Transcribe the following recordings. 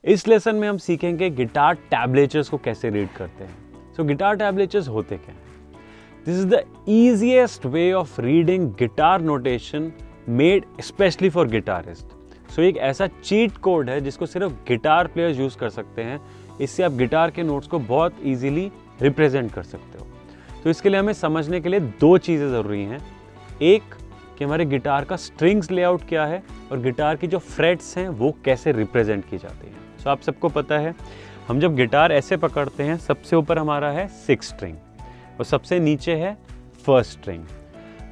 इस लेसन में हम सीखेंगे गिटार टैब्लेचर्स को कैसे रीड करते हैं। सो गिटार टैब्लेचर्स होते क्या हैं? This is the easiest way of reading guitar notation made specially for guitarist. So एक ऐसा चीट कोड है जिसको सिर्फ गिटार प्लेयर्स यूज कर सकते हैं। इससे आप गिटार के नोट्स को बहुत ईजिली रिप्रेजेंट कर सकते हो। तो इसके लिए हमें समझने के लिए दो चीज़ें ज़रूरी हैं। एक कि हमारे गिटार का स्ट्रिंग्स लेआउट क्या है और गिटार की जो फ्रेट्स हैं वो कैसे रिप्रेजेंट की जाती हैं। सो आप सबको पता है, हम जब गिटार ऐसे पकड़ते हैं, सबसे ऊपर हमारा है 6 स्ट्रिंग और सबसे नीचे है 1st स्ट्रिंग।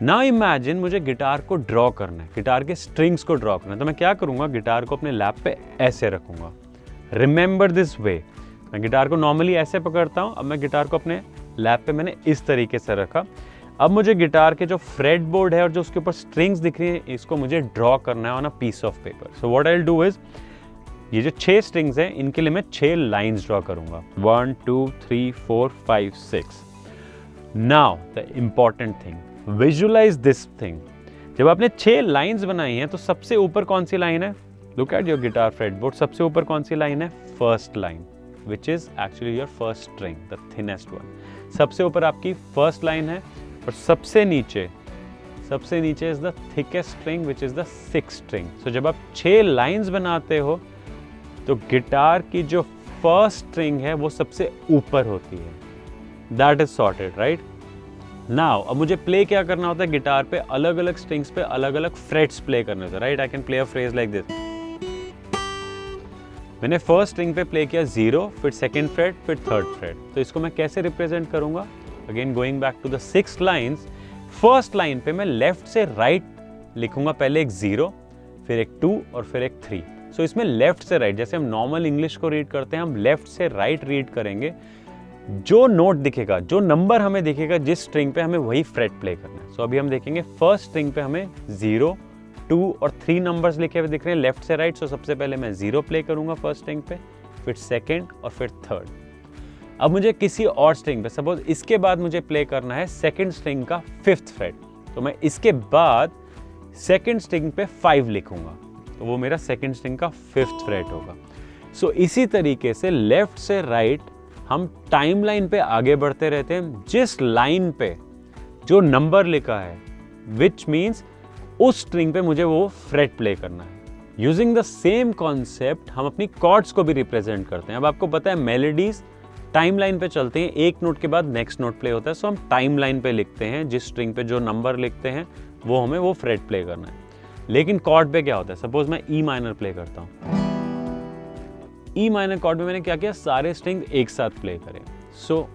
नाउ इमेजिन मुझे गिटार को ड्रॉ करना है, गिटार के स्ट्रिंग्स को ड्रॉ करना है। तो मैं क्या करूँगा, गिटार को अपने लैप पे ऐसे रखूँगा। Remember this way. मैं गिटार को नॉर्मली ऐसे पकड़ता हूँ, अब मैं गिटार को अपने लैप पे मैंने इस तरीके से रखा। अब मुझे गिटार के जो फ्रेट बोर्ड है और जो उसके ऊपर स्ट्रिंग्स दिख रही है, इसको मुझे ड्रॉ करना है on a piece of paper. So what I will do is, ये जो 6 स्ट्रिंग्स हैं इनके लिए मैं 6 लाइंस ड्रॉ करूंगा। 1 2 3 4 5 6। Now the important thing, visualise this thing. जब आपने 6 लाइंस बनाई हैं तो सबसे ऊपर कौन सी लाइन है? Look at your guitar fret board. सबसे ऊपर कौन सी लाइन है? 1st line, which is actually your 1st string, the thinnest one. सबसे ऊपर आपकी 1st लाइन है और सबसे नीचे is the thickest string which is the 6th string. So जब आप 6 लाइंस बनाते हो तो गिटार की जो 1st स्ट्रिंग है वो सबसे ऊपर होती है। That is sorted, right? Now अब मुझे प्ले क्या करना होता है, गिटार पे अलग अलग स्ट्रिंग्स पे अलग अलग फ्रेट्स प्ले करने होते हैं, right? I can play a phrase like this. मैंने 1st स्ट्रिंग पे प्ले किया 0, फिर 2nd फ्रेट, फिर 3rd फ्रेट। तो इसको मैं कैसे रिप्रेजेंट करूंगा? Again going back to the 6 lines. 1st line पे मैं लेफ्ट से राइट लिखूंगा, पहले एक 0, फिर एक 2 और फिर एक 3। सो इसमें लेफ्ट से राइट, जैसे हम नॉर्मल इंग्लिश को रीड करते हैं, हम लेफ्ट से राइट रीड करेंगे। जो नोट दिखेगा, जो नंबर हमें दिखेगा जिस स्ट्रिंग पे, हमें वही फ्रेट प्ले करना है। सो अभी हम देखेंगे 1st स्ट्रिंग पे हमें 0, 2 और 3 नंबर्स लिखे हुए दिख रहे हैं लेफ्ट से राइट। सो सबसे पहले मैं 0 प्ले करूंगा 1st स्ट्रिंग पे, फिर 2nd और फिर 3rd। अब मुझे किसी और स्ट्रिंग पे, सपोज इसके बाद मुझे प्ले करना है 2nd स्ट्रिंग का 5th फ्रेट, तो मैं इसके बाद 2nd स्ट्रिंग पे 5 लिखूंगा, तो वो मेरा 2nd स्ट्रिंग का 5th फ्रेट होगा। सो इसी तरीके से लेफ्ट से राइट हम टाइमलाइन पे आगे बढ़ते रहते हैं। जिस लाइन पे जो नंबर लिखा है, विच मीन्स उस स्ट्रिंग पे मुझे वो फ्रेट प्ले करना है। यूजिंग द सेम कॉन्सेप्ट हम अपनी कॉर्ड्स को भी रिप्रेजेंट करते हैं। अब आपको पता है मेलोडीज टाइम लाइन पे चलते हैं, एक नोट के बाद नेक्स्ट नोट प्ले होता है। सो हम टाइम लाइन पे लिखते हैं, जिस स्ट्रिंग पे जो नंबर लिखते हैं वो हमें वो फ्रेट प्ले करना है। लेकिन कॉर्ड पे क्या होता है? सपोज मैं ई माइनर प्ले करता हूँ, ई माइनर कॉर्ड में मैंने क्या किया, सारे स्ट्रिंग एक साथ प्ले करें। सो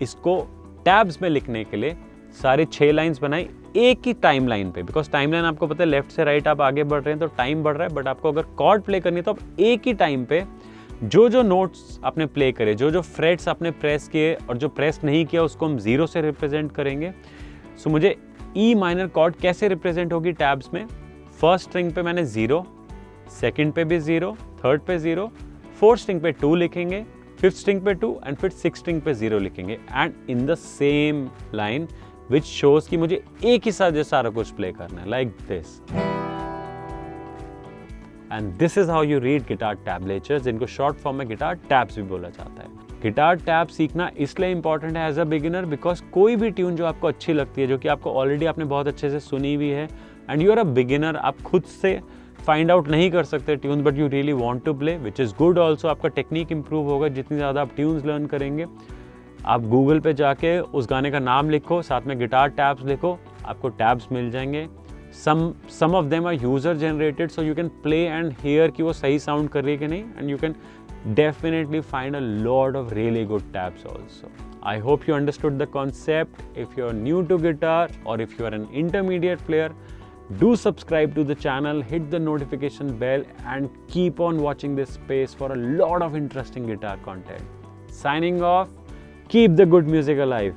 इसको टैब्स में लिखने के लिए सारे 6 लाइंस बनाई एक ही टाइम लाइन पे, बिकॉज टाइम लाइन आपको पता है लेफ्ट से राइट आप आगे बढ़ रहे हैं तो टाइम बढ़ रहा है। बट आपको अगर कॉर्ड प्ले करनी है तो आप एक ही टाइम पे जो जो नोट्स आपने प्ले करे, जो जो फ्रेट्स आपने प्रेस किए और जो प्रेस नहीं किया उसको हम 0 से रिप्रेजेंट करेंगे। सो मुझे ई माइनर कॉर्ड कैसे रिप्रेजेंट होगी टैब्स में? 1st स्ट्रिंग पे मैंने 0, 2nd पे भी 0, 3rd पे 0, 4th स्ट्रिंग पे 2 लिखेंगे, 5th स्ट्रिंग पे 2 एंड फिर 6th स्ट्रिंग पे 0 लिखेंगे। And in the same line which shows कि मुझे एक ही साथ सारा कुछ प्ले करना है, like this. And this is how you read guitar tablatures, जिनको शॉर्ट फॉर्म में गिटार टैब्स भी बोला जाता है। गिटार टैब सीखना इसलिए इंपॉर्टेंट है एज अ बिगिनर, बिकॉज कोई भी ट्यून जो आपको अच्छी लगती है, जो कि आपको ऑलरेडी आपने बहुत अच्छे से सुनी हुई है, and you are a beginner, आप खुद से फाइंड आउट नहीं कर सकते tunes, but you really want to play, which is good also. आपका टेक्निक इंप्रूव होगा जितनी ज़्यादा आप ट्यून्स लर्न करेंगे। आप गूगल पे जाके उस गाने का नाम लिखो, साथ में गिटार टैब्स लिखो, आपको टैब्स मिल जाएंगे। some of them are user generated, so you can play and hear कि वो सही साउंड कर रही है कि नहीं, and you can definitely find a lot of really good tabs also. I hope you understood the concept. If you are new to guitar or if you are an intermediate player, do subscribe to the channel, hit the notification bell and keep on watching this space for a lot of interesting guitar content. Signing off, keep the good music alive.